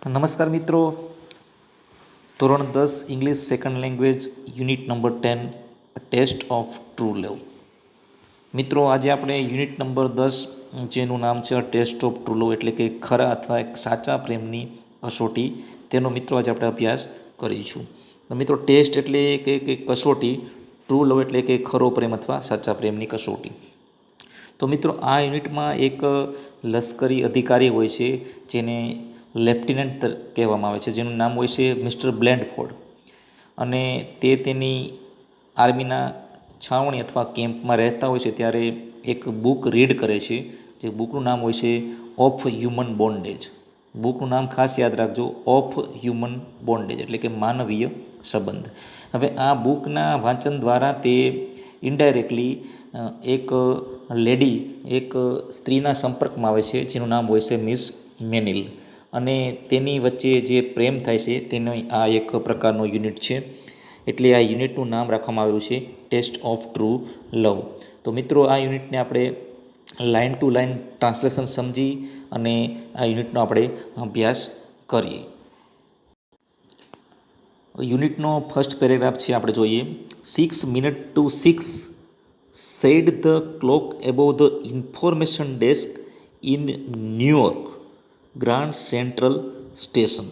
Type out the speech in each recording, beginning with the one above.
નમસ્કાર મિત્રો, ધોરણ 10 English second language unit number 10 test of true love. મિત્રો, આજે આપણે યુનિટ નંબર 10 જેનું નામ છે ટેસ્ટ ઓફ ટ્રુ લવ એટલે કે ખરા અથવા એક સાચા પ્રેમની કસોટી, તેનો મિત્રો આજે આપણે અભ્યાસ કરીશું. મિત્રો, ટેસ્ટ એટલે કે કસોટી, ટ્રુ લવ એટલે કે ખરો પ્રેમ અથવા સાચા પ્રેમની કસોટી. તો મિત્રો, આ યુનિટમાં એક લશ્કરી અધિકારી હોય છે જેને લેફ્ટિનન્ટ કહેવામાં આવે છે, જેનું નામ હોય છે મિસ્ટર બ્લેન્ડફોર્ડ, અને તે તેની આર્મીના છાવણી અથવા કેમ્પમાં રહેતા હોય છે ત્યારે એક બુક રીડ કરે છે. જે બુકનું નામ હોય છે ઓફ હ્યુમન બોન્ડેજ. બુકનું નામ ખાસ યાદ રાખજો, ઓફ હ્યુમન બોન્ડેજ એટલે કે માનવીય સંબંધ. હવે આ બુકના વાંચન દ્વારા તે ઇનડાયરેક્ટલી એક લેડી, એક સ્ત્રીના સંપર્કમાં આવે છે જેનું નામ હોય છે મિસ મેનિલ, અને તેની વચ્ચે જે પ્રેમ થાય છે તેનો આ એક પ્રકારનો યુનિટ છે. એટલે આ યુનિટનું નામ રાખવામાં આવેલું છે ટેસ્ટ ઓફ ટ્રુ લવ. તો મિત્રો, આ યુનિટને આપણે લાઇન ટુ લાઇન ટ્રાન્સલેશન સમજી અને આ યુનિટનો આપણે અભ્યાસ કરીએ. યુનિટનો ફર્સ્ટ પેરેગ્રાફ છે, આપણે જોઈએ. 6:06 said the clock above the information desk in New York grand Central station.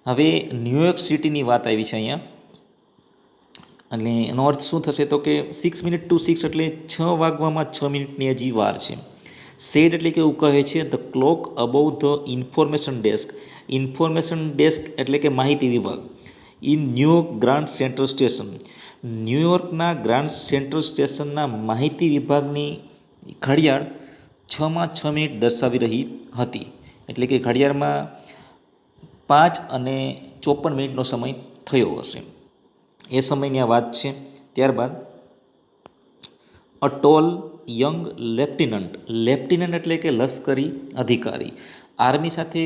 હવે ન્યૂયોર્ક સિટીની વાત આવી છે અહીંયા, અને એનો અર્થ શું થશે તો કે 6:06 એટલે 6 વાગવામાં 6 મિનિટની હજી વાર છે. સેડ એટલે કે એવું કહે છે the clock above the information desk. Information desk એટલે કે માહિતી વિભાગ. In New York Grand Central station. ન્યૂયોર્કના ગ્રાન્ડ સેન્ટ્રલ સ્ટેશનના માહિતી વિભાગની ઘડિયાળ 6:06 દર્શાવી રહી હતી. એટલે કે ઘડિયાળમાં 5:54 સમય થયો હશે, એ સમયની આ વાત છે. ત્યારબાદ અ ટોલ યંગ લેફ્ટિનન્ટ. લેફ્ટિનન્ટ એટલે કે લશ્કરી અધિકારી. આર્મી સાથે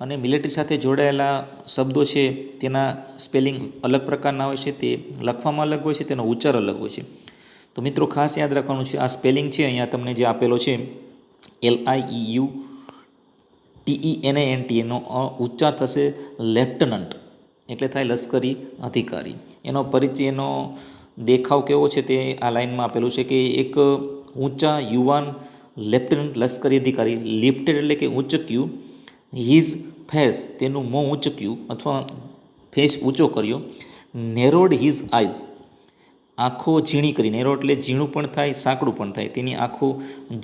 અને મિલિટરી સાથે જોડાયેલા શબ્દો છે તેના સ્પેલિંગ અલગ પ્રકારના હોય છે, તે લખવામાં અલગ હોય છે, તેનો ઉચ્ચાર અલગ હોય છે. તો મિત્રો, ખાસ યાદ રાખવાનું છે, આ સ્પેલિંગ છે અહીંયા તમને જે આપેલો છે LIEUTENANT, એનો ઉચ્ચાર થશે લેફ્ટનન્ટ, એટલે થાય લશ્કરી અધિકારી. એનો પરિચય, એનો દેખાવ કેવો છે તે આ લાઇનમાં આપેલું છે કે એક ઊંચા યુવાન લેફ્ટનન્ટ લશ્કરી અધિકારી. લિફ્ટેડ એટલે કે ઊંચક્યું. હિઝ ફેસ, તેનું મોં ઊંચક્યું અથવા ફેસ ઊંચો કર્યો. નેરોડ હિઝ આઈઝ, આંખો ઝીણી કરી. નેરો એટલે ઝીણું પણ થાય, સાંકડું પણ થાય. તેની આંખો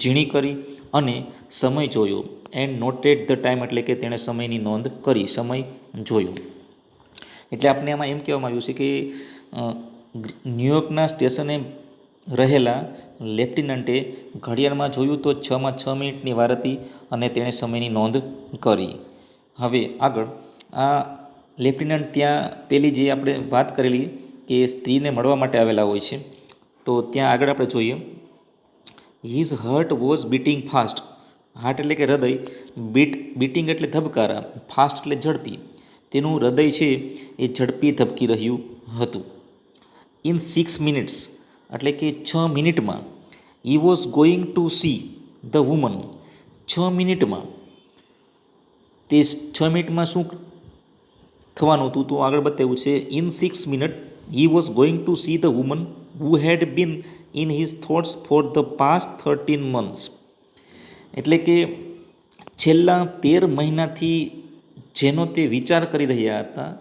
ઝીણી કરી અને સમય જોયો. એન્ડ નોટેડ ધ ટાઈમ એટલે કે તેણે સમયની નોંધ કરી, સમય જોયો. એટલે આપણે આમાં એમ કહેવામાં આવ્યું છે કે ન્યૂયોર્કના સ્ટેશને રહેલા લેફ્ટિનન્ટે ઘડિયાળમાં જોયું તો 6:06 વાર હતી અને તેણે સમયની નોંધ કરી. હવે આગળ આ લેફ્ટિનન્ટ ત્યાં પેલી જે આપણે વાત કરેલી કે સ્ત્રીને મળવા માટે આવેલા હોય છે, તો ત્યાં આગળ આપણે જોઈએ. His heart was beating fast. Heart એટલે કે હૃદય, બીટિંગ એટલે ધબકારા, ફાસ્ટ એટલે ઝડપી. તેનું હૃદય છે એ ઝડપી ધબકી રહ્યું હતું. ઇન 6 minutes એટલે કે 6 મિનિટમાં. હી was going to see the woman. 6 મિનિટમાં, તે 6 મિનિટમાં શું થવાનું હતું તો આગળ બતાવ્યું છે. In 6 minutes he was going to see the woman who had been in his thoughts for the past 13 months. એટલે કે છેલ્લા 13 મહિનાથી જેનો તે વિચાર કરી રહ્યા હતા,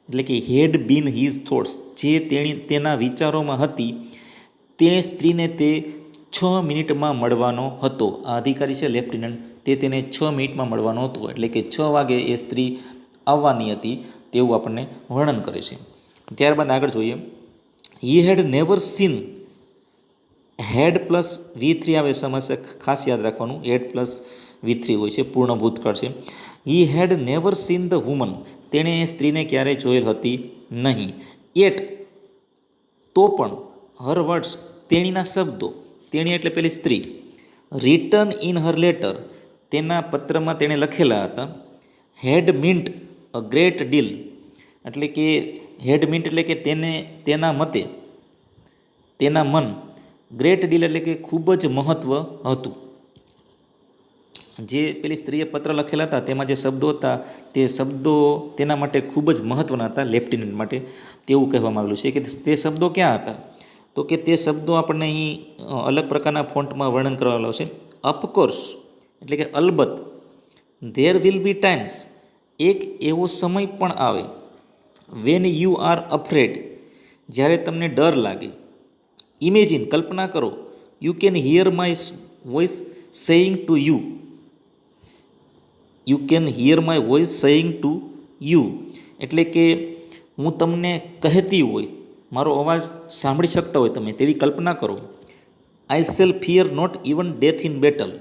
એટલે કે હેડ બીન હિઝ થોટ્સ, જે તેના વિચારોમાં હતી, તે સ્ત્રીને તે 6 મિનિટમાં મળવાનો હતો. આ અધિકારી છે લેફ્ટિનન્ટ, તે તેને 6 મિનિટમાં મળવાનો હતો. એટલે કે 6 વાગે એ સ્ત્રી આવવાની હતી તેવું આપણને વર્ણન કરે છે. ત્યારબાદ આગળ જોઈએ. હી હેડ never scene. Had plus V3 આવે સમસ્યા, ખાસ યાદ રાખવાનું. હેડ પ્લસ V3 હોય છે, પૂર્ણ ભૂતકાળ છે. હી હેડ નેવર સીન ધ વુમન, તેણે એ સ્ત્રીને ક્યારેય જોયેલ હતી નહીં. એટ, તો પણ, હર વર્ડ્સ, તેણીના શબ્દો, તેણી એટલે પેલી સ્ત્રી, રિટર્ન ઇન હર લેટર, તેના પત્રમાં તેણે લખેલા હતા. હેડ મિન્ટ અ ગ્રેટ ડીલ, એટલે કે હેડ મિન્ટ એટલે કે તેના મતે, તેના મન, ગ્રેટ ડીલ એટલે કે ખૂબ જ મહત્ત્વ હતું. જે પેલી સ્ત્રીએ પત્ર લખેલા હતા તેમાં જે શબ્દો હતા તે શબ્દો તેના માટે ખૂબ જ મહત્ત્વના હતા લેફ્ટિનન્ટ માટે, તેવું કહેવામાં આવેલું છે. કે તે શબ્દો ક્યાં હતા? તો કે તે શબ્દો આપણને અહીં અલગ પ્રકારના ફોન્ટમાં વર્ણન કરવામાં આવશે. ઓફકોર્સ એટલે કે અલબત્ત, ધેર વિલ બી ટાઈમ્સ એક એવો સમય પણ આવે, વેન યુ આર અફ્રેડ જ્યારે તમને ડર લાગે, ઇમેજિન કલ્પના કરો, you can here my voice saying to you, you can here my voice saying to you એટલે કે હું તમને કહેતી હોય, મારો અવાજ સાંભળી શકતા હોય તમે, તેવી કલ્પના કરો. I shall fear not even death in battle,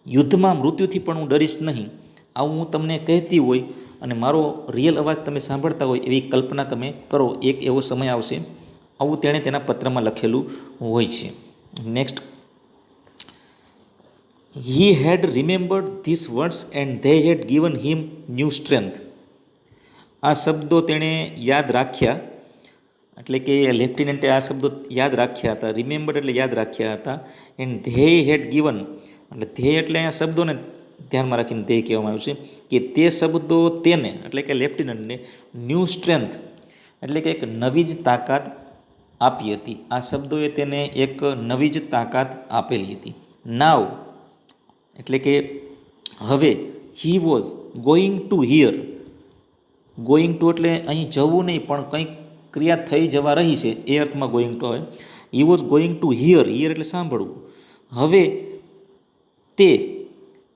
યુદ્ધમાં મૃત્યુથી પણ હું ડરીશ નહીં. આવું હું તમને કહેતી હોય અને મારો રિયલ અવાજ તમે સાંભળતા હોય એવી કલ્પના તમે કરો. એક એવો સમય આવશે, આવું તેણે તેના પત્રમાં લખેલું હોય છે. Next, he had remembered these words and they had given him new strength. આ શબ્દો તેણે યાદ રાખ્યા, એટલે કે લેફ્ટિનન્ટે આ શબ્દો યાદ રાખ્યા હતા. રિમેમ્બર્ડ એટલે યાદ રાખ્યા હતા. એન્ડ ધે હેડ ગિવન એટલે ધ્યેય એટલે અહીંયા શબ્દોને ધ્યાનમાં રાખીને ધ્યેય કહેવામાં આવ્યું છે. કે તે શબ્દો તેને એટલે કે લેફ્ટિનન્ટને ન્યૂ સ્ટ્રેન્થ એટલે કે એક નવી જ તાકાત આપી હતી. આ શબ્દોએ તેને એક નવી જ તાકાત આપેલી હતી. નાવ એટલે કે હવે, હી was going to here, going to એટલે અહીં જવું નહીં પણ કંઈક ક્રિયા થઈ જવા રહી છે એ અર્થમાં ગોઈંગ ટુ આવે. હી was going to here, here એટલે સાંભળવું. હવે તે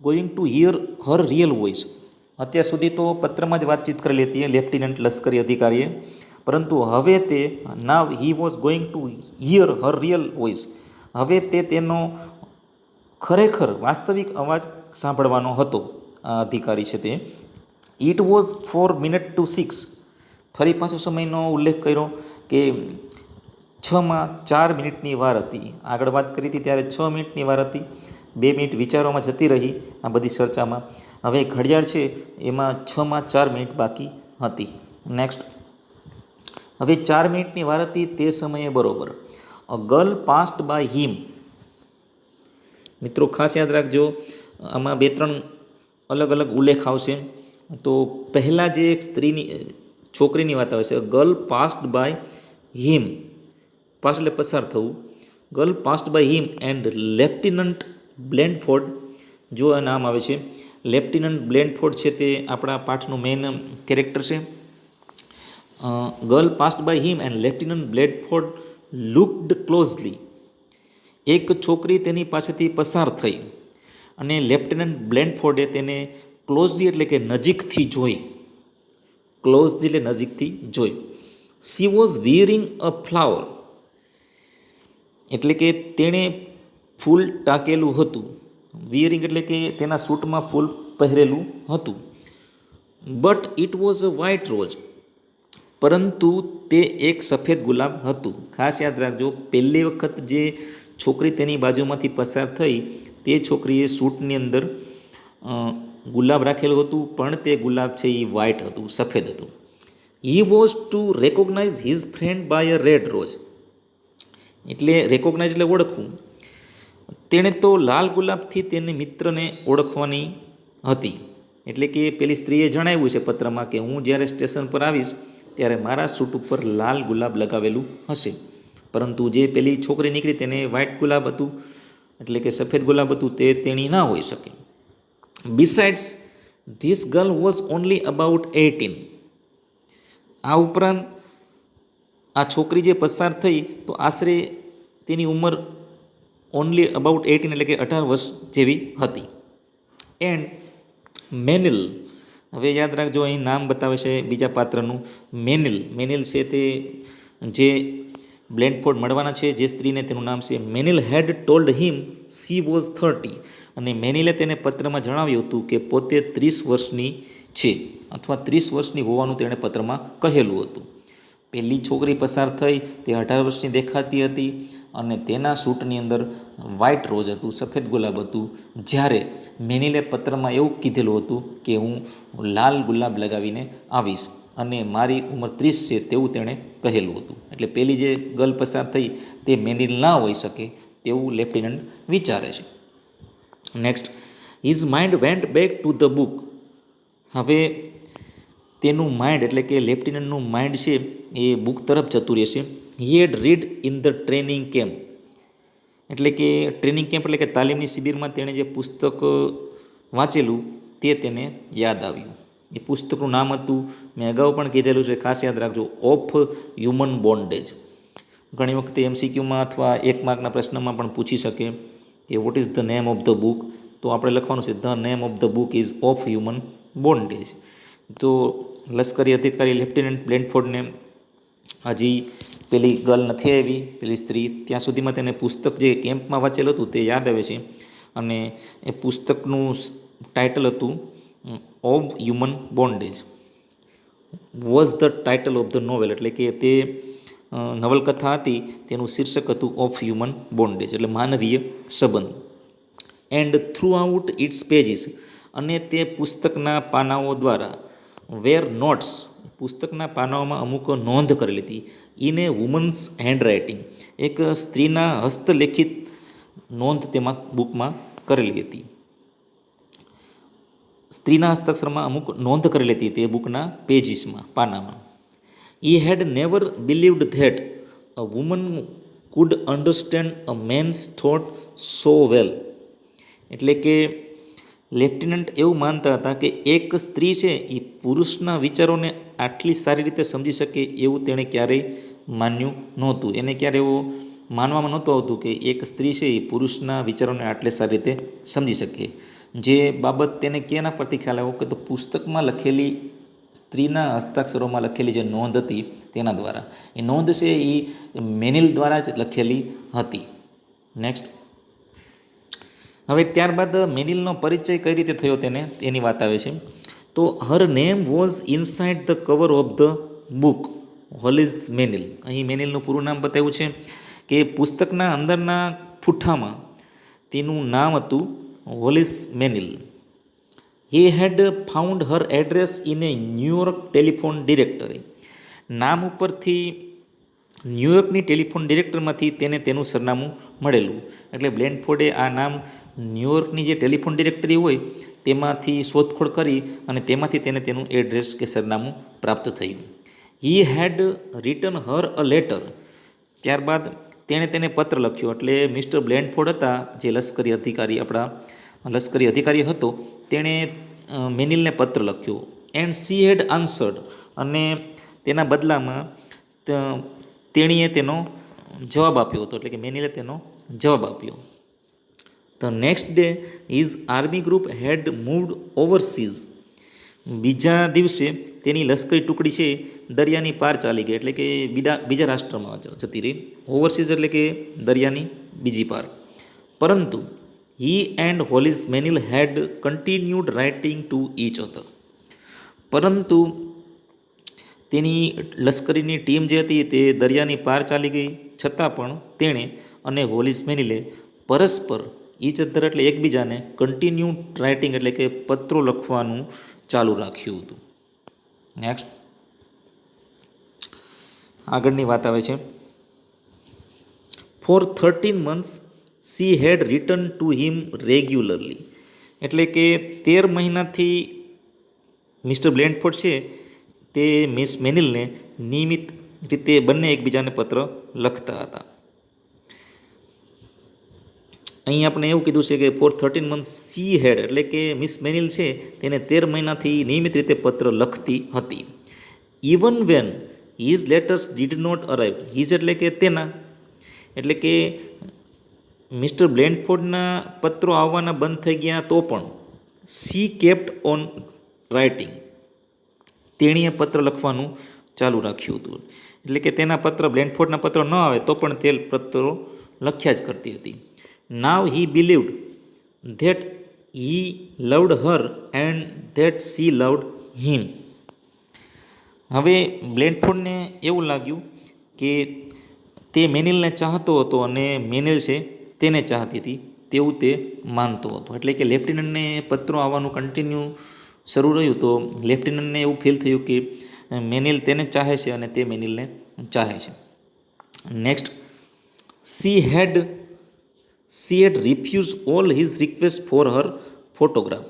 going to hear her real voice. અત્યાર સુધી તો પત્રમાં જ વાતચીત કરેલી હતી લેફ્ટિનન્ટ લશ્કરી અધિકારીએ, પરંતુ હવે તે now he was going to hear her real voice, હવે તે તેનો ખરેખર વાસ્તવિક અવાજ સાંભળવાનો હતો. આ અધિકારી છે તે. ઇટ વોઝ 4:06, ફરી પાછો સમયનો ઉલ્લેખ કર્યો કે 6:04 વાર હતી. આગળ વાત કરી હતી ત્યારે 6 મિનિટની વાર હતી. 2 મિનિટ વિચારોમાં જતી રહી આ બધી ચર્ચામાં. હવે ઘડિયાળ છે એમાં 6:04 બાકી હતી. નેક્સ્ટ, હવે 4 મિનિટની વાર હતી તે સમયે બરોબર. A girl passed by him. મિત્રો ખાસ યાદ રાખજો, આમાં 2-3 અલગ અલગ ઉલ્લેખ આવશે. તો પહેલાં જે એક છોકરીની વાત આવે છે, girl passed by him, passed એટલે પસાર થવું. Girl passed by him and lieutenant Blandford, જો આ નામ આવે છે. લેફ્ટિનન્ટ બ્લેન્ડફોર્ડ છે તે આપણા પાઠનું મેઇન કેરેક્ટર છે. Girl passed by him and lieutenant Blandford looked closely. એક છોકરી તેની પાસેથી પસાર થઈ અને લેફ્ટિનન્ટ બ્લેન્ડફોર્ડે તેને ક્લોઝલી એટલે કે નજીકથી જોઈ. ક્લોઝલી એટલે નજીકથી જોઈ. She was wearing a flower એટલે કે તેણે ફૂલ ટાંકેલું હતું. વિયરિંગ એટલે કે તેના સૂટમાં ફૂલ પહેરેલું હતું. But it was a white rose, પરંતુ તે એક સફેદ ગુલાબ હતું. ખાસ યાદ રાખજો, પહેલી વખત જે છોકરી તેની બાજુમાંથી પસાર થઈ તે છોકરીએ સૂટની અંદર ગુલાબ રાખેલું હતું, પણ તે ગુલાબ છે એ વ્હાઇટ હતું, સફેદ હતું. He was to recognise his friend by a red rose એટલે રેકોગ્નાઇઝ એટલે ઓળખવું. તેણે તો લાલ ગુલાબથી તેને મિત્રને ઓળખવાની હતી. એટલે કે પેલી સ્ત્રીએ જણાવ્યું છે પત્રમાં કે હું જ્યારે સ્ટેશન પર આવીશ ત્યારે મારા સૂટ ઉપર લાલ ગુલાબ લગાવેલું હશે, પરંતુ જે પેલી છોકરી નીકળી તેને વ્હાઇટ ગુલાબ હતું એટલે કે સફેદ ગુલાબ હતું, તે તેણી ના હોઈ શકે. Besides this girl was only about 18. આ ઉપરાંત આ છોકરી જે પસાર થઈ તો આશરે તેની ઉંમર ઓનલી અબાઉટ 18 એટલે કે 18 વર્ષ જેવી હતી. એન્ડ મેનિલ, હવે યાદ રાખજો અહીં નામ બતાવે છે બીજા પાત્રનું, મેનિલ. મેનિલ છે તે જે બ્લેન્ડફોર્ડ મળવાના છે જે સ્ત્રીને, તેનું નામ છે મેનિલ. હેડ ટોલ્ડ હિમ સી વોઝ 30 અને મેનિલે તેને પત્રમાં જણાવ્યું હતું કે પોતે 30 વર્ષની છે અથવા 30 વર્ષની હોવાનું તેણે પત્રમાં કહેલું હતું. પહેલી છોકરી પસાર થઈ તે 18 વર્ષની દેખાતી હતી અને તેના સૂટની અંદર વ્હાઇટ રોઝ હતું, સફેદ ગુલાબ હતું, જ્યારે મેનિલે પત્રમાં એવું કીધેલું હતું કે હું લાલ ગુલાબ લગાવીને આવીશ અને મારી ઉંમર 30 છે તેવું તેણે કહેલું હતું. એટલે પેલી જે ગર્લ પસાર થઈ તે મેનિલ ના હોઈ શકે તેવું લેફ્ટિનન્ટ વિચારે છે. Next, his mind went back to the book. હવે તેનું માઇન્ડ એટલે કે લેફ્ટિનન્ટનું માઇન્ડ છે એ બુક તરફ જતું રહેશે. He had read in the training camp, એટલે કે ટ્રેનિંગ કેમ્પ એટલે કે તાલીમની શિબિરમાં તેણે જે પુસ્તક વાંચેલું તે તેને યાદ આવ્યું. એ પુસ્તકનું નામ હતું, મેં અગાઉ પણ કીધેલું છે, ખાસ યાદ રાખજો, ઓફ હ્યુમન બોન્ડેજ. ઘણી વખતે એમસીક્યુમાં અથવા 1 માર્કના પ્રશ્નમાં પણ પૂછી શકે કે what is the name of the book, તો આપણે લખવાનું છે the name of the book ease of human bondage. તો લશ્કરી અધિકારી લેફ્ટિનન્ટ બ્લેનફોર્ડને હજી પેલી ગર્લ નથી આવી, પેલી સ્ત્રી, ત્યાં સુધીમાં તેને પુસ્તક જે કેમ્પમાં વાંચેલું હતું તે યાદ આવે છે. અને એ પુસ્તકનું ટાઇટલ હતું of human bondage. Was the title of the novel, એટલે કે તે નવલકથા હતી તેનું શીર્ષક હતું ઓફ હ્યુમન બોન્ડેજ, એટલે માનવીય સંબંધ. And throughout its pages, અને તે પુસ્તકના પાનાઓ દ્વારા વેર નોટ્સ, પુસ્તકના પાનાઓમાં અમુક નોંધ કરેલી હતી. In A women's hand writing, એક સ્ત્રીના હસ્તલેખિત નોંધ તેમાં બુકમાં કરેલી હતી. સ્ત્રીના હસ્તાક્ષરમાં અમુક નોંધ કરેલી હતી તે બુકના પેજીસમાં, પાનામાં. He had never believed that a woman could understand a man's thought so well. એટલે કે લેફ્ટિનન્ટ એવું માનતા હતા કે એક સ્ત્રી છે એ પુરુષના વિચારોને આટલી સારી રીતે સમજી શકે એવું તેણે ક્યારેય માન્યું નહોતું. એને ક્યારે એવું માનવામાં નહોતું આવતું કે એક સ્ત્રી છે એ પુરુષના વિચારોને આટલી સારી રીતે સમજી શકે. જે બાબત તેને કેના પરથી ખ્યાલ આવ્યો કે તો પુસ્તકમાં લખેલી, સ્ત્રીના હસ્તાક્ષરોમાં લખેલી જે નોંધ હતી તેના દ્વારા. એ નોંધ છે એ મેનિલ દ્વારા જ લખેલી હતી. નેક્સ્ટ, હવે ત્યારબાદ મેનિલનો પરિચય કઈ રીતે થયો તેને, એની વાત આવે છે. તો her name was inside the cover of the book Hollis Meynell. અહીં મેનિલનું પૂરું નામ બતાવ્યું છે કે પુસ્તકના અંદરના ઠૂઠામાં તેનું નામ હતું Hollis Meynell. He had found her address in a New York telephone directory. નામ ઉપરથી ન્યૂયોર્કની ટેલિફોન ડિરેક્ટરમાંથી તેને તેનું સરનામું મળેલું. એટલે બ્લેનફોર્ડે આ નામ ન્યૂયોર્કની જે ટેલિફોન ડિરેક્ટરી હોય તેમાંથી શોધખોળ કરી અને તેમાંથી તેને તેનું એડ્રેસ કે સરનામું પ્રાપ્ત થયું. હી હેડ રિટન હર અ લેટર. ત્યારબાદ તેણે તેને પત્ર લખ્યો. એટલે મિસ્ટર બ્લેનફોર્ડ હતા જે લશ્કરી અધિકારી હતો, તેણે મેનિલને પત્ર લખ્યો. એન્ડ સી હેડ આન્સર્ડ, અને તેના બદલામાં તેણીએ તેનો જવાબ આપ્યો હતો, એટલે કે મેનિલે તેનો જવાબ આપ્યો. The next day his army group had moved overseas. બીજા દિવસે તેની લશ્કરી ટુકડી છે દરિયાની પાર ચાલી ગઈ, એટલે કે બીજા રાષ્ટ્રમાં જતી રહી. ઓવરસીઝ એટલે કે દરિયાની બીજી પાર. પરંતુ he and Hollis Meynell had continued writing to each other. પરંતુ તેની લશ્કરીની ટીમ જે હતી તે દરિયાની પાર ચાલી ગઈ છતાં પણ તેણે અને હોલિસ મેનિલે પરસ્પર, ઈચ અધર એટલે એકબીજાને, કન્ટિન્યુડ રાઇટિંગ એટલે કે પત્રો લખવાનું ચાલુ રાખ્યું હતું. નેક્સ્ટ, આગળની વાત આવે છે. For 13 months she had written to him regularly. એટલે કે 13 મહિનાથી મિસ્ટર બ્લેનફોર્ડ છે તે મિસ મેનિલને નિયમિત રીતે બંને એકબીજાને પત્ર લખતા હતા. અહીં આપણે એવું કીધું છે કે ફોર 13 months સી હેડ એટલે કે મિસ મેનિલ છે તેને 13 મહિનાથી નિયમિત રીતે પત્ર લખતી હતી. Even when his letters did not arrive. His એટલે કે તેના, એટલે કે મિસ્ટર બ્લેનફોર્ડના પત્રો આવવાના બંધ થઈ ગયા તો પણ સી કેપ્ટ ઓન રાઇટિંગ, તેણીએ પત્ર લખવાનું ચાલુ રાખ્યું હતું. એટલે કે તેના પત્ર, બ્લેનફોર્ડના પત્રો ન આવે તો પણ તે પત્રો લખ્યા જ કરતી હતી. Now he believed that he loved her and that she loved him. હવે બ્લેનફોર્ડને એવું લાગ્યું કે તે મેનિલને ચાહતો હતો અને મેનિલ છે તેને ચાહતી હતી તેવું તે માનતો હતો. એટલે કે લેફ્ટિનન્ટને પત્રો આવવાનું કન્ટિન્યુ શરૂ રહ્યું તો લેફ્ટિનન્ટને એવું ફીલ થયું કે મેનિલ તેને ચાહે છે અને તે મેનિલને ચાહે છે. Next, she had refuse all his request photograph.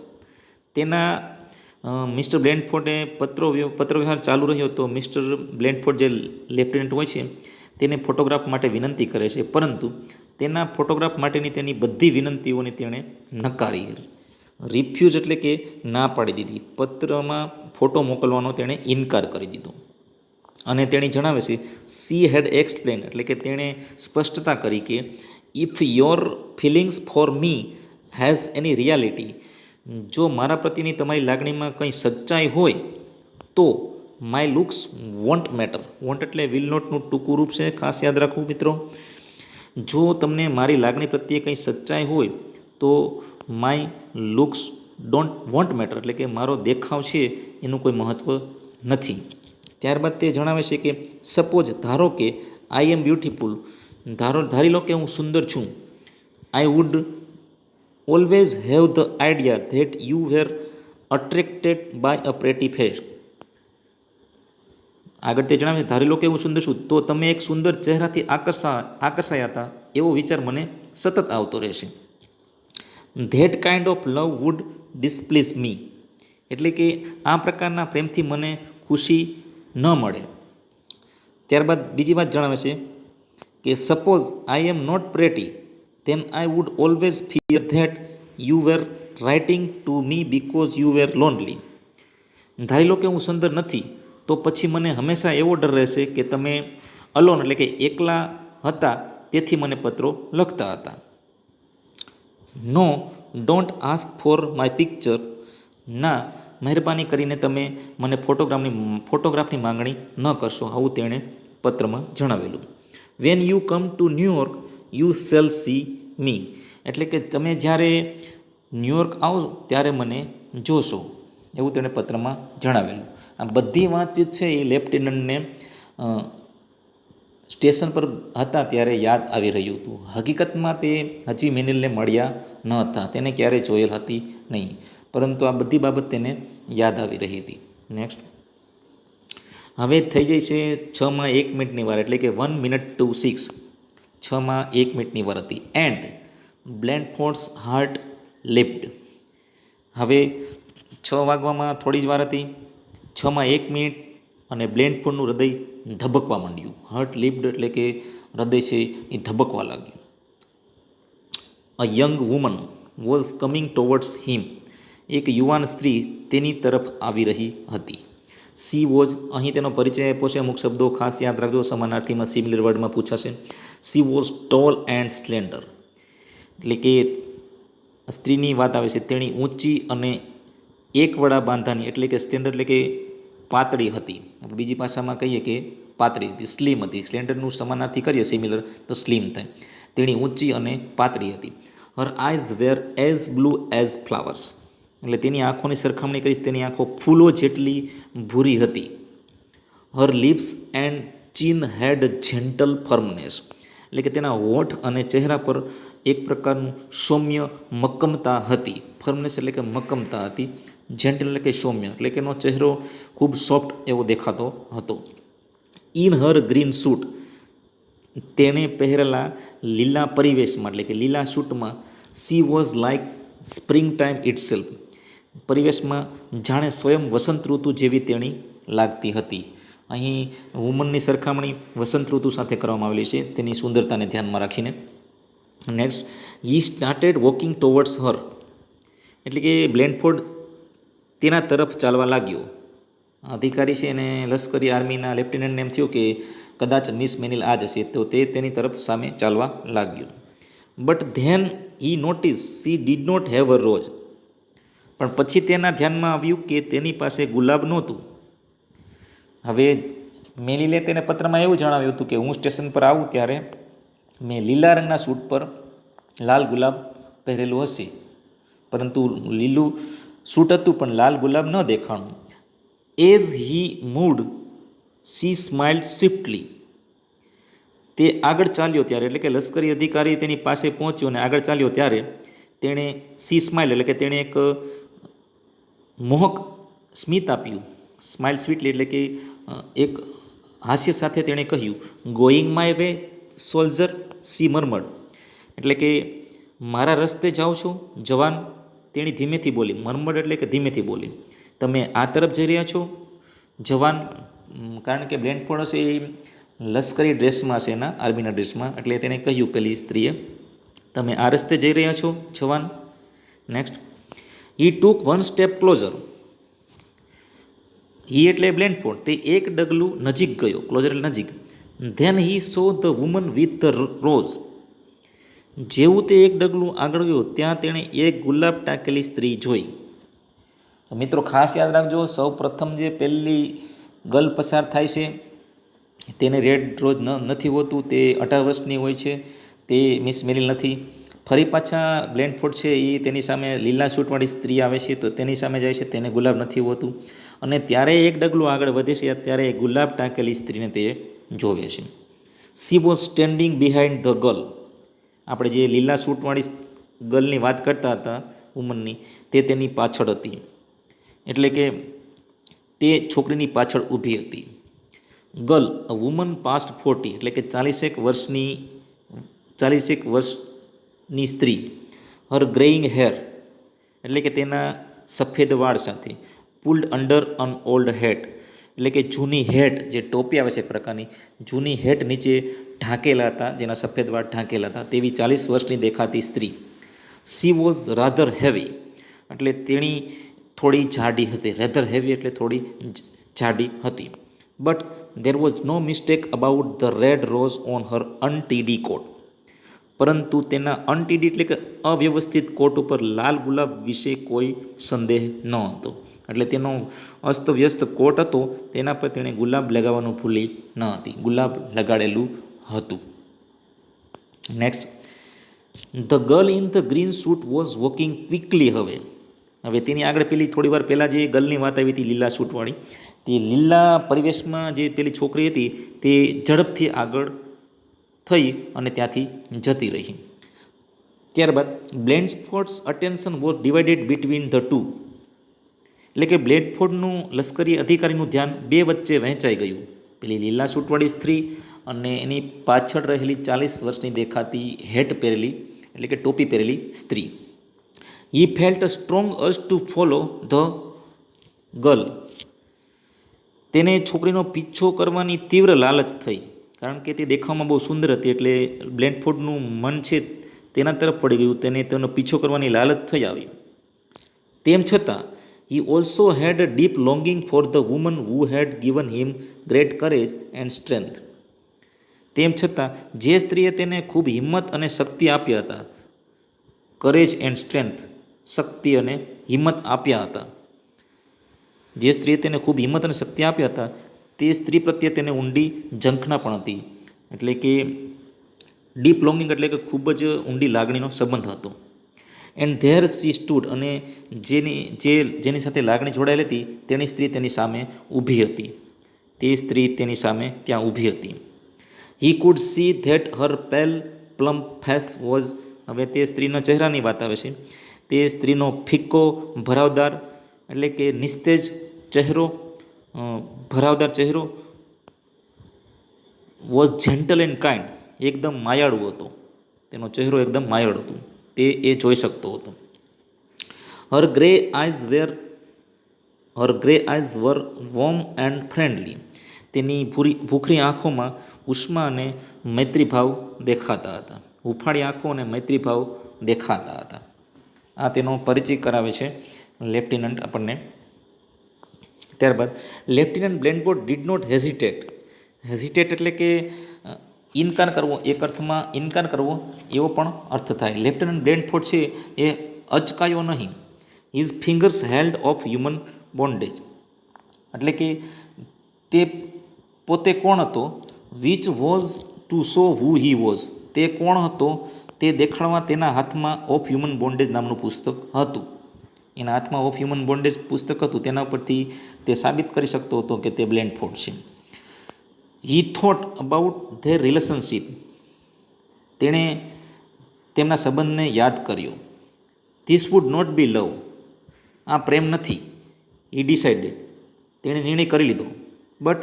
તેના મિસ્ટર બ્લેન્ડફોર્ડે પત્રવ્યવહાર ચાલુ રહ્યો તો મિસ્ટર બ્લેન્ડફોર્ડ જે લેફ્ટનન્ટ હોય છે તેને ફોટોગ્રાફ માટે વિનંતી કરે છે, પરંતુ તેના ફોટોગ્રાફ માટેની તેની બધી વિનંતીઓને તેણે નકારી. રિફ્યુઝ એટલે કે ના પાડી દીધી. પત્રમાં ફોટો મોકલવાનો તેણે ઇનકાર કરી દીધો. અને તેણે જણાવે છે સી હેડ એક્સપ્લેન એટલે કે તેણે સ્પષ્ટતા કરી કે if your feelings for me has any reality, જો મારા પ્રત્યેની તમારી લાગણીમાં કંઈ સચ્ચાઈ હોય તો my looks won't matter. Won't એટલે વિલ નોટનું ટૂંકું રૂપ છે, ખાસ યાદ રાખવું મિત્રો. જો તમને મારી લાગણી પ્રત્યે કંઈ સચ્ચાઈ હોય તો my looks don't want matter એટલે કે મારો દેખાવ છે એનું કોઈ મહત્ત્વ નથી. ત્યારબાદ તે જણાવે છે કે સપોઝ ધારો કે આઈ એમ બ્યુટીફુલ, ધારી લો કે હું સુંદર છું. I would always have the idea that you were attracted by a pretty face. આગળ તે જણાવે ધારી લો કે હું સુંદર છું તો તમે એક સુંદર ચહેરાથી આકર્ષાયા હતા એવો વિચાર મને સતત આવતો રહેશે. That kind of love would displease me એટલે કે આ પ્રકારના પ્રેમથી મને ખુશી ન મળે. ત્યારબાદ બીજી વાત જણાવે છે કે suppose I am not pretty then I would always fear that you were writing to me because you were lonely. ધારી લો કે હું સુંદર નથી તો પછી મને હંમેશા એવો ડર રહેશે કે તમે અલોન એટલે કે એકલા હતા તેથી મને પત્રો લખતા હતા. No don't ask for my picture, ના મહેરબાની કરીને તમે મને ફોટોગ્રાફની માંગણી ન કરશો, આવું તેણે પત્રમાં જણાવેલું. When you come to New York you shall see me એટલે કે તમે જ્યારે ન્યૂયોર્ક આવો ત્યારે મને જોશો, એવું તેણે પત્રમાં જણાવેલું. આ બધી વાતચીત છે એ લેફ્ટનન્ટને સ્ટેશન પર હતા ત્યારે યાદ આવી રહ્યું હતું. હકીકતમાં તે હજી મેનિલને મળ્યા ન હતા, તેને ક્યારેય જોયેલ હતી નહીં, પરંતુ આ બધી બાબત તેને યાદ આવી રહી હતી. નેક્સ્ટ હવે થઈ જાય છે 6:01 વાર એટલે કે 1 minute to 6. 6:01 વાર હતી. And Blandford's heart leaped. હવે 6 વાગવામાં થોડી જ વાર હતી. 6:01 અને બ્લેન્ડફોર્ડનું હૃદય ધબકવા માંડ્યું. હાર્ટ લેપ્ડ એટલે કે હૃદય છે એ ધબકવા લાગ્યું. A young woman was coming towards him. એક યુવાન સ્ત્રી તેની તરફ આવી રહી હતી. સી વોઝ, અહીં તેનો પરિચય આપ્યો છે, અમુક શબ્દો ખાસ યાદ રાખજો, સમાનાર્થીમાં સિમિલર વર્ડમાં પૂછાશે. She was tall and slender એટલે કે સ્ત્રીની વાત આવે છે, તેણી ઊંચી અને એક વડા બાંધાની એટલે કે સ્લેન્ડર એટલે કે પાતળી હતી. બીજી ભાષામાં કહીએ કે પાતળી હતી, સ્લીમ હતી. સ્લેન્ડરનું સમાનાર્થી કરીએ સિમિલર તો સ્લીમ થાય. તેણી ઊંચી અને પાતળી હતી. હર આઈઝ વેર એઝ બ્લુ એઝ ફ્લાવર્સ એટલે તેની આંખોની સરખામણી કરીશ, તેની આંખો ફૂલો જેટલી ભૂરી હતી. હર લિપ્સ એન્ડ ચીન હેડ જેન્ટલ ફર્મનેસ એટલે કે તેના હોઠ અને ચહેરા પર એક પ્રકારનું સૌમ્ય મક્કમતા હતી. ફર્મનેસ એટલે કે મક્કમતા હતી. જેન્ટલ એટલે કે સૌમ્ય એટલે કે એનો ચહેરો ખૂબ સોફ્ટ એવો દેખાતો હતો. ઇન હર ગ્રીન સૂટ તેણે પહેરેલા લીલા પરિવેશમાં એટલે કે લીલા સૂટમાં she was like spring time itself પરિવેશમાં જાણે સ્વયં વસંત ઋતુ જેવી તેણી લાગતી હતી. અહીં વુમનની સરખામણી વસંત ઋતુ સાથે કરવામાં આવેલી છે તેની સુંદરતાને ધ્યાનમાં રાખીને. Next he started walking towards her એટલે કે બ્લેન્ડફોર્ડ તેના તરફ ચાલવા લાગ્યો. અધિકારી છે અને લશ્કરી આર્મીના લેફ્ટનન્ટને એમ થયું કે કદાચ મિસ મેનિલ આ જ હશે, તો તે તેની તરફ સામે ચાલવા લાગ્યો. But then he notice she did not have a rose પણ પછી તેના ધ્યાનમાં આવ્યું કે તેની પાસે ગુલાબ નહોતું. હવે મેનિલે તેને પત્રમાં એવું જણાવ્યું હતું કે હું સ્ટેશન પર આવું ત્યારે મેં લીલા રંગના સૂટ પર લાલ ગુલાબ પહેરેલું હશે, પરંતુ લીલું સૂટ હતું પણ લાલ ગુલાબ ન દેખાણું. As he moved she smiled swiftly તે આગળ ચાલ્યો ત્યારે એટલે કે લશ્કરી અધિકારી તેની પાસે પહોંચ્યો અને આગળ ચાલ્યો ત્યારે તેણે સી સ્માઇલ એટલે કે તેણે એક મોહક સ્મિત આપ્યું. સ્માઇલ સ્વીટલી એટલે કે એક હાસ્ય સાથે તેણે કહ્યું going my way soldier she murmured એટલે કે મારા રસ્તે જાઓ છો જવાન, તેણી ધીમેથી બોલી. મર્મર્ડ એટલે કે ધીમેથી બોલી. તમે આ તરફ જઈ રહ્યા છો જવાન? કારણ કે બ્લેન્ડફોર્ડ હશે એ લશ્કરી ડ્રેસમાં હશે, એના આર્મીના ડ્રેસમાં, એટલે તેણે કહ્યું પેલી સ્ત્રીએ, તમે આ રસ્તે જઈ રહ્યા છો જવાન? નેક્સ્ટ, હી ટૂક વન સ્ટેપ ક્લોઝર. હી એટલે બ્લેન્ડફોર્ડ, તે એક ડગલું નજીક ગયો, ક્લોઝર એટલે નજીક. Then he so the woman with the rose. જેવું તે એક ડગલું આગળ ગયો ત્યાં તેણે એક ગુલાબ ટાંકેલી સ્ત્રી જોઈ. તો મિત્રો ખાસ યાદ રાખજો, સૌ પ્રથમ જે પહેલી ગર્લ પસાર થાય છે તેને રેડ રોઝ નથી હોતું, તે 18 વર્ષની હોય છે, તે મિસ મેરિલ નથી. ફરી પાછા બ્લેન્ડફોર્ડ છે એ તેની સામે લીલા સૂટવાળી સ્ત્રી આવે છે તો તેની સામે જાય છે, તેને ગુલાબ નથી હોતું. અને ત્યારે એક ડગલું આગળ વધે છે ત્યારે ગુલાબ ટાંકેલી સ્ત્રીને તે જોવે છે. She was standing behind the girl. આપણે જે લીલા સૂટવાળી ગર્લની વાત કરતા હતા વુમનની, તે તેની પાછળ હતી, એટલે કે તે છોકરીની પાછળ ઊભી હતી. ગર્લ અ વુમન પાસ્ટ 40 એટલે કે 41 વર્ષની સ્ત્રી. હર ગ્રેઇંગ હેર એટલે કે તેના સફેદ વાળ સાથે. Pulled under an old hat એટલે કે જૂની હેટ, જે ટોપી આવે છે એક પ્રકારની, જૂની હેટ નીચે ઢાંકેલા હતા, જેના સફેદ વાળ ઢાંકેલા હતા, તેવી 40 વર્ષની દેખાતી સ્ત્રી. સી વોઝ રાધર હેવી એટલે તેણી થોડી જાડી હતી. રેધર હેવી એટલે થોડી જાડી હતી. But there was no mistake about the red rose on her untidy coat. પરંતુ તેના અનટીડી એટલે કે અવ્યવસ્થિત કોટ ઉપર લાલ ગુલાબ વિશે કોઈ સંદેહ ન હતો. એટલે તેનો અસ્તવ્યસ્ત કોટ હતો, તેના પર તેણે ગુલાબ લગાવવાનું ભૂલી ન હતી, ગુલાબ લગાડેલું હતું. Next, the girl in the green suit was walking quickly. હવે તેની આગળ પેલી થોડી વાર પહેલાં જે ગર્લની વાત આવી હતી લીલા સૂટવાળી, તે લીલા પરિવેશમાં જે પેલી છોકરી હતી તે ઝડપથી આગળ થઈ અને ત્યાંથી જતી રહી. ત્યારબાદ Blandford's attention was divided between the two. એટલે કે બ્લેન્ડફોર્ડનું લશ્કરી અધિકારીનું ધ્યાન બે વચ્ચે વહેંચાઈ ગયું, પેલી લીલા સૂટવાળી સ્ત્રી અને એની પાછળ રહેલી 40 વર્ષની દેખાતી હેટ પહેરેલી એટલે કે ટોપી પહેરેલી સ્ત્રી. He felt a strong urge to follow the girl. તેને છોકરીનો પીછો કરવાની તીવ્ર લાલચ થઈ, કારણ કે તે દેખાવમાં બહુ સુંદર હતી, એટલે બ્લેન્ડફોર્ડનું મન છે તેના તરફ પડી ગયું, તેને તેનો પીછો કરવાની લાલચ થઈ આવી. તેમ છતાં he also had a deep longing for the woman who had given him great courage and strength. તેમ છતાં જે સ્ત્રીએ તેને ખૂબ હિંમત અને શક્તિ આપ્યા હતા, કરેજ એન્ડ સ્ટ્રેન્થ, શક્તિ અને હિંમત આપ્યા હતા, જે સ્ત્રીએ તેને ખૂબ હિંમત અને શક્તિ આપ્યા હતા તે સ્ત્રી પ્રત્યે તેને ઊંડી ઝંખના પણ હતી. એટલે કે ડીપ લોંગિંગ એટલે કે ખૂબ જ ઊંડી લાગણીનો સંબંધ હતો. એન્ડ ધેર સી સ્ટૂડ અને જેની સાથે લાગણી જોડાયેલી હતી તેની સ્ત્રી તેની સામે ઊભી હતી, તે સ્ત્રી તેની સામે ત્યાં ઊભી હતી. હી કુડ સી ધેટ હર પેલ પ્લમ્પ ફેસ વોઝ. હવે તે સ્ત્રીના ચહેરાની વાત આવે છે. તે સ્ત્રીનો ફિક્કો ભરાવદાર એટલે કે નિસ્તેજ ચહેરો, ભરાવદાર ચહેરો, વોઝ જેન્ટલ એન્ડ કાઇન્ડ, એકદમ માયાળુ હતો, તેનો ચહેરો એકદમ માયાળુ હતો, તે એ જોઈ શકતો હતો. Her grey eyes were warm and friendly. તેની ભૂખરી આંખોમાં ઉષ્મા અને મૈત્રીભાવ દેખાતા હતા, હુંફાળી આંખો અને મૈત્રીભાવ દેખાતા હતા. આ તેનો પરિચય કરાવે છે લેફ્ટિનન્ટ આપણને. ત્યારબાદ લેફ્ટિનન્ટ બ્લેન્ડફોર્ડ ડીડ નોટ હેઝિટેટ. હેઝિટેટ એટલે કે ઇનકાર કરવો, એક અર્થમાં ઇનકાર કરવો એવો પણ અર્થ થાય. લેફ્ટિનન્ટ બ્લેન્ડફોર્ડ છે એ અચકાયો નહીં. His fingers held of human bondage એટલે કે તે પોતે કોણ હતો, which was to show who he was, તે કોણ હતો તે દેખાડવા તેના હાથમાં ઓફ હ્યુમન બોન્ડેજ નામનું પુસ્તક હતું. એના હાથમાં ઓફ હ્યુમન બોન્ડેજ પુસ્તક હતું, તેના ઉપરથી તે સાબિત કરી શકતો હતો કે તે બ્લેન્ડફોર્ડ છે. He thought about their relationship. તેણે તેમના સંબંધને યાદ કર્યો. ધીસ વુડ નોટ બી લવ. આ પ્રેમ નથી. હી ડિસાઇડેડ. તેણે નિર્ણય કરી લીધો. But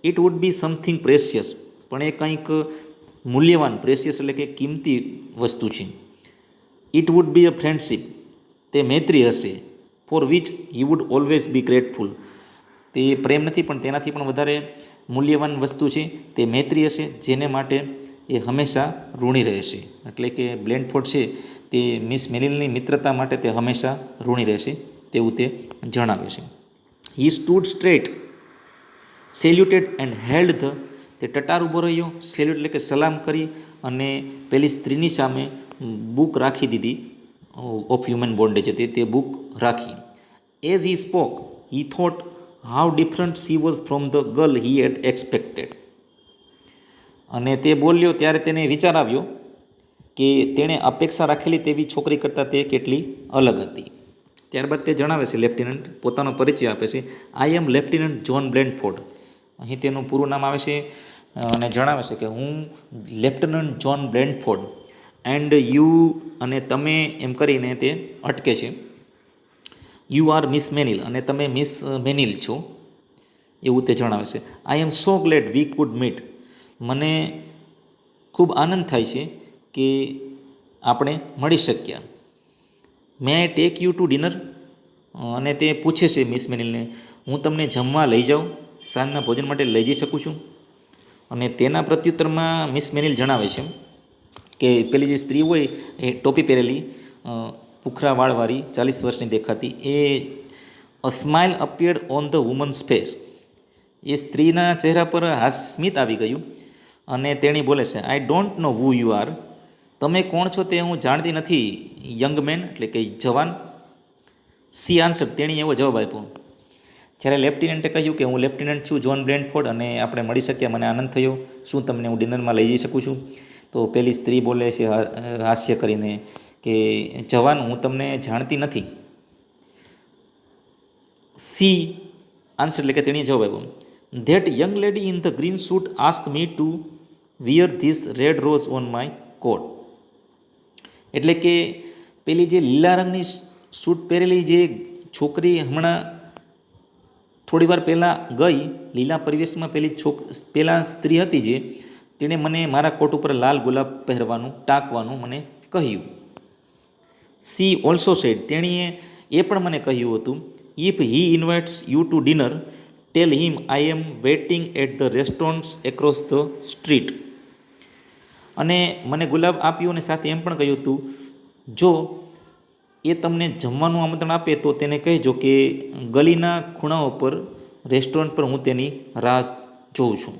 it would B something precious. પણ એ કંઈક મૂલ્યવાન, પ્રેશિયસ એટલે કે કિંમતી વસ્તુ છે. It would be a friendship. તે મૈત્રી હશે. For which he would always be grateful. તે પ્રેમ નથી પણ તેનાથી પણ વધારે મૂલ્યવાન વસ્તુ છે તે મૈત્રી હશે, જેને માટે એ હંમેશા ઋણી રહેશે. એટલે કે બ્લેન્ડફોર્ડ છે તે મિસ મેરિલની મિત્રતા માટે તે હંમેશા ઋણી રહેશે તેવું તે જણાવે છે. He stood straight, saluted and held the. તે ટટાર ઊભો રહ્યો, સેલ્યુટ એટલે કે સલામ કરી અને પેલી સ્ત્રીની સામે બુક રાખી દીધી ઓફ હ્યુમન બોન્ડેજ હતી તે બુક રાખી. As he spoke he thought how different she was from the girl he had expected. અને તે બોલ્યો ત્યારે તેને વિચાર આવ્યો કે તેણે અપેક્ષા રાખેલી તેવી છોકરી કરતાં તે કેટલી અલગ હતી. ત્યારબાદ તે જણાવે છે, લેફ્ટિનન્ટ પોતાનો પરિચય આપે છે. I M લેફ્ટિનન્ટ John બ્લેન્ડફોર્ડ. અહીં તેનું પૂરું નામ આવે છે અને જણાવે છે કે હું લેફ્ટનન્ટ જ્હોન બ્લેન્ડફોર્ડ એન્ડ યુ, અને તમે એમ કરીને તે અટકે છે. યુ આર મિસ મેનિલ, અને તમે મિસ મેનિલ છો એવું તે જણાવે છે. I am so glad we could meet. મને ખૂબ આનંદ થાય છે કે આપણે મળી શક્યા. May I take you to dinner. અને તે પૂછે છે મિસ મેનિલને, હું તમને જમવા લઈ જાઉં, સાંજના ભોજન માટે લઈ જઈ શકું છું? અને તેના પ્રત્યુત્તરમાં મિસ મેનિલ જણાવે છે કે પેલી જે સ્ત્રી હોય એ ટોપી પહેરેલી, પુખરા વાળવાળી, 40 વર્ષની દેખાતી, એ a smile appeared on the woman's face. એ સ્ત્રીના ચહેરા પર સ્મિત આવી ગયું અને તેણી બોલે છે, I don't know who you are. તમે કોણ છો તે હું જાણતી નથી યંગ મેન, એટલે કે જવાન. સી આન્સર, તેણી એવો જવાબ આપ્યો. જ્યારે લેફ્ટિનન્ટે કહ્યું કે હું લેફ્ટિનન્ટ છું જ્હોન બ્લેન્ડફોર્ડ અને આપણે મળી શક્યા, મને આનંદ થયો, શું તમને હું ડિનરમાં લઈ જઈ શકું છું? તો પેલી સ્ત્રી બોલે છે હાસ્ય કરીને કે જવાન, હું તમને જાણતી નથી. સી આન્સર, એટલે કે તેણીએ જવાબ આપ્યો. That young lady in the green suit ask me to wear this red rose on my coat. એટલે કે પેલી જે લીલા રંગની સૂટ પહેરેલી જે છોકરી હમણાં થોડી વાર પહેલાં ગઈ, લીલા પરિવેશમાં પહેલાં સ્ત્રી હતી જે, તેણે મને મારા કોટ ઉપર લાલ ગુલાબ પહેરવાનું ટાંકવાનું મને કહ્યું. સી ઓલ્સો સેડ, તેણીએ એ પણ મને કહ્યું હતું, if he invites you to dinner tell him I am waiting at the restaurants across the street. અને મને ગુલાબ આપ્યું અને સાથે એમ પણ કહ્યું હતું, જો એ તમને જમવાનું આમંત્રણ આપે તો તેને કહેજો કે ગલીના ખૂણાઓ પર રેસ્ટોરન્ટ પર હું તેની રાહ જોઉં છું.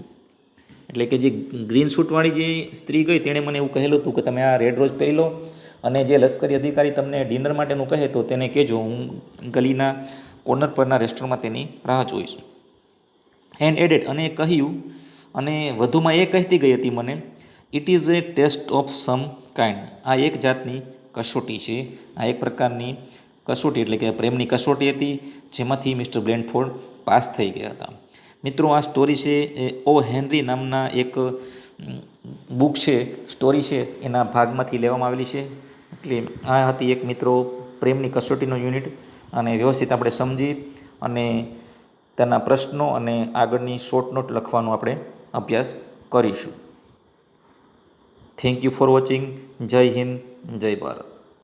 એટલે કે જે ગ્રીન સૂટવાળી જે સ્ત્રી ગઈ તેણે મને એવું કહેલું હતું કે તમે આ રેડ રોઝ પહેરી લો અને જે લશ્કરી અધિકારી તમને ડિનર માટેનું કહે તો તેને કહેજો હું ગલીના કોર્નર પરના રેસ્ટોરન્ટમાં તેની રાહ જોઈશ. એન્ડ એડેડ, અને કહ્યું, અને વધુમાં એ કહેતી ગઈ હતી મને, it is a test of some kind. આ એક જાતની કસોટી છે, આ એક પ્રકારની કસોટી, એટલે કે પ્રેમની કસોટી હતી જેમાંથી મિસ્ટર બ્લેન્ડફોર્ડ પાસ થઈ ગયા હતા. મિત્રો, આ સ્ટોરી છે એ ઓ હેનરી નામના એક બુક છે, સ્ટોરી છે, એના ભાગમાંથી લેવામાં આવેલી છે. એટલે આ હતી એક મિત્રો પ્રેમની કસોટીનો યુનિટ, અને વ્યવસ્થિત આપણે સમજી અને તેના પ્રશ્નો અને આગળની શોર્ટ નોટ લખવાનો આપણે અભ્યાસ કરીશું. Thank you for watching. જય હિન્દ, જય ભારત.